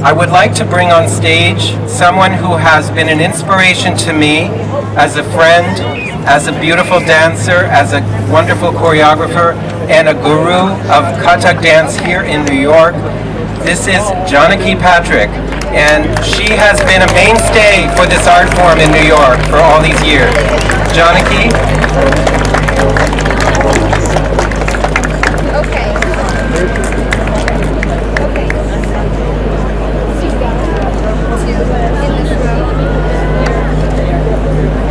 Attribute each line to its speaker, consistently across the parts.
Speaker 1: I would like to bring on stage someone who has been an inspiration to me as a friend, as a beautiful dancer, as a wonderful choreographer, and a guru of Kathak dance here in New York. This is Janaki Patrik, and she has been a mainstay for this art form in New York for all these years. Janaki?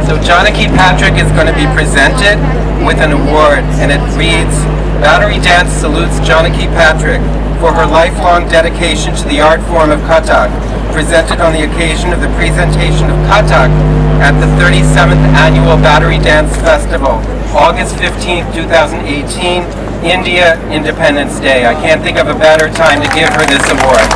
Speaker 1: So Janaki Patrik is going to be presented with an award, and it reads, Battery Dance salutes Janaki Patrik for her lifelong dedication to the art form of Kathak, presented on the occasion of the presentation of Kathak at the 37th Annual Battery Dance Festival, August 15th, 2018, India Independence Day. I can't think of a better time to give her this award.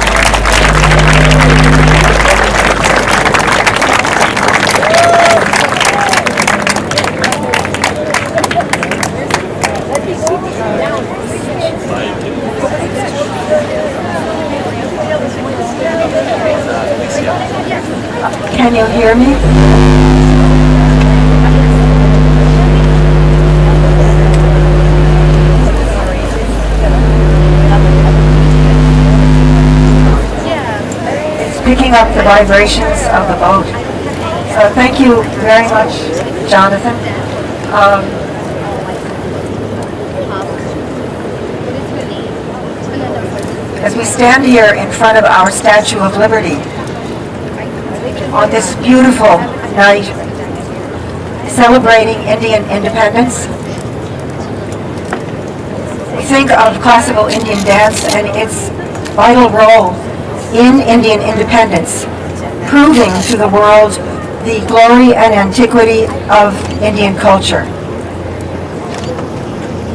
Speaker 2: Can you hear me? It's picking up the vibrations of the boat. So thank you very much, Jonathan. As we stand here in front of our Statue of Liberty, on this beautiful night, celebrating Indian independence, we think of classical Indian dance and its vital role in Indian independence, proving to the world the glory and antiquity of Indian culture.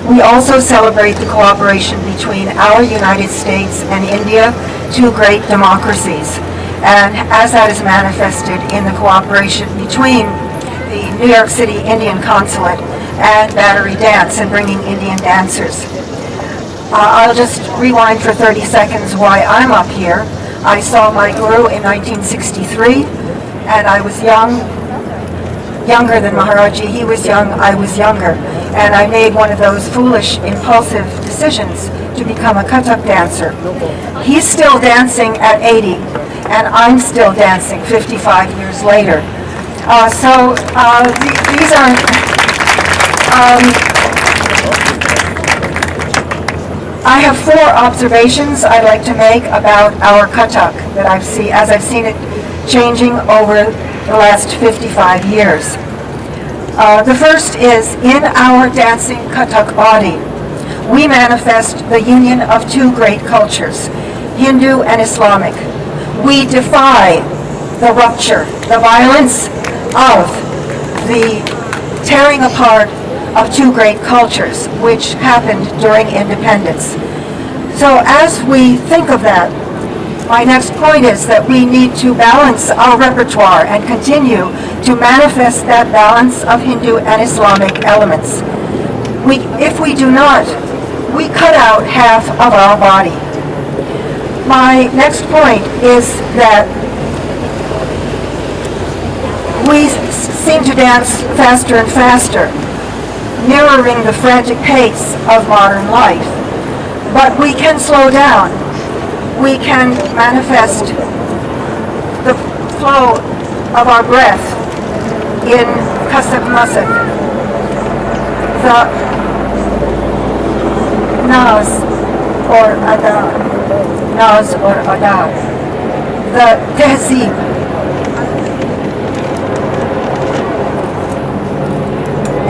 Speaker 2: We also celebrate the cooperation between our United States and India, two great democracies. And as that is manifested in the cooperation between the New York City Indian Consulate and Battery Dance and bringing Indian dancers. I'll just rewind for 30 seconds why I'm up here. I saw my guru in 1963, and I was younger than Maharaji. He was young, I was younger. And I made one of those foolish, impulsive decisions to become a Kathak dancer. He's still dancing at 80. And I'm still dancing 55 years later. These are, I have 4 observations I'd like to make about our Kathak that I've seen it changing over the last 55 years. The first is, in our dancing Kathak body, we manifest the union of 2 great cultures, Hindu and Islamic. We defy the rupture, the violence of the tearing apart of 2 great cultures, which happened during independence. So as we think of that, my next point is that we need to balance our repertoire and continue to manifest that balance of Hindu and Islamic elements. If we do not, we cut out half of our body. My next point is that we seem to dance faster and faster, mirroring the frantic pace of modern life. But we can slow down. We can manifest the flow of our breath in Kathak Masak. The Naz or Ada. Naz or Ada, the Tehzeeb,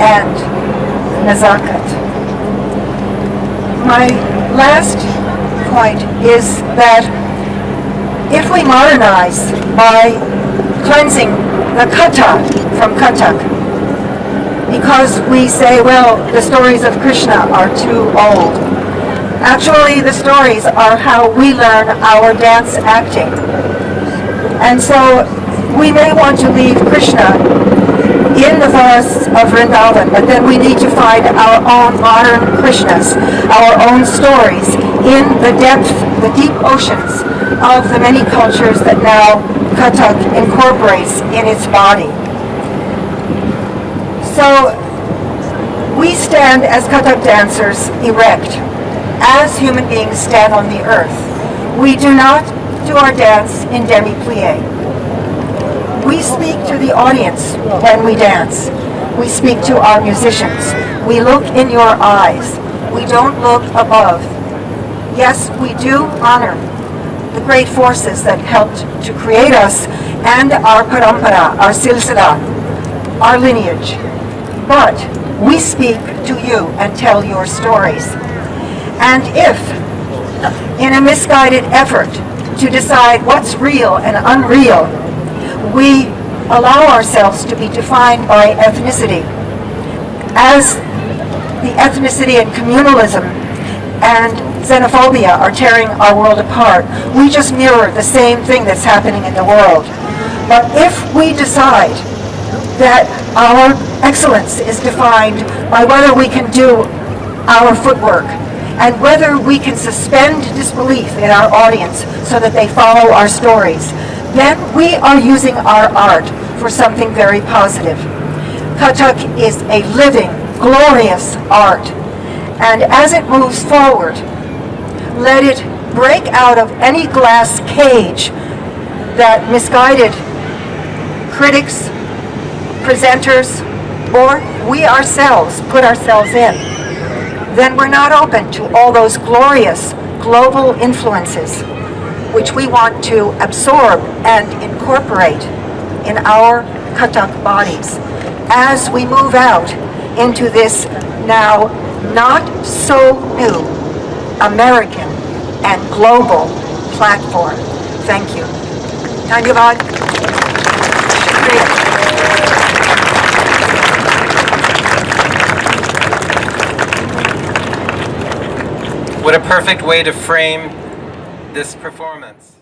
Speaker 2: and Nazakat. My last point is that if we modernize by cleansing the Kathak from Kathak, because we say, well, the stories of Krishna are too old. Actually, the stories are how we learn our dance acting. And so we may want to leave Krishna in the forests of Vrindavan, but then we need to find our own modern Krishnas, our own stories in the depth, the deep oceans of the many cultures that now Kathak incorporates in its body. So we stand as Kathak dancers erect, as human beings stand on the earth. We do not do our dance in demi-plie. We speak to the audience when we dance. We speak to our musicians. We look in your eyes. We don't look above. Yes, we do honor the great forces that helped to create us and our parampara, our silsila, our lineage. But we speak to you and tell your stories. And if, in a misguided effort to decide what's real and unreal, we allow ourselves to be defined by ethnicity, as the ethnicity and communalism and xenophobia are tearing our world apart, we just mirror the same thing that's happening in the world. But if we decide that our excellence is defined by whether we can do our footwork and whether we can suspend disbelief in our audience so that they follow our stories, then we are using our art for something very positive. Kathak is a living, glorious art. And as it moves forward, let it break out of any glass cage that misguided critics, presenters, or we ourselves put ourselves in. Then we're not open to all those glorious global influences which we want to absorb and incorporate in our Kathak bodies as we move out into this now not so new American and global platform. Thank you. Dhanyavad. Shukriya.
Speaker 1: What a perfect way to frame this performance.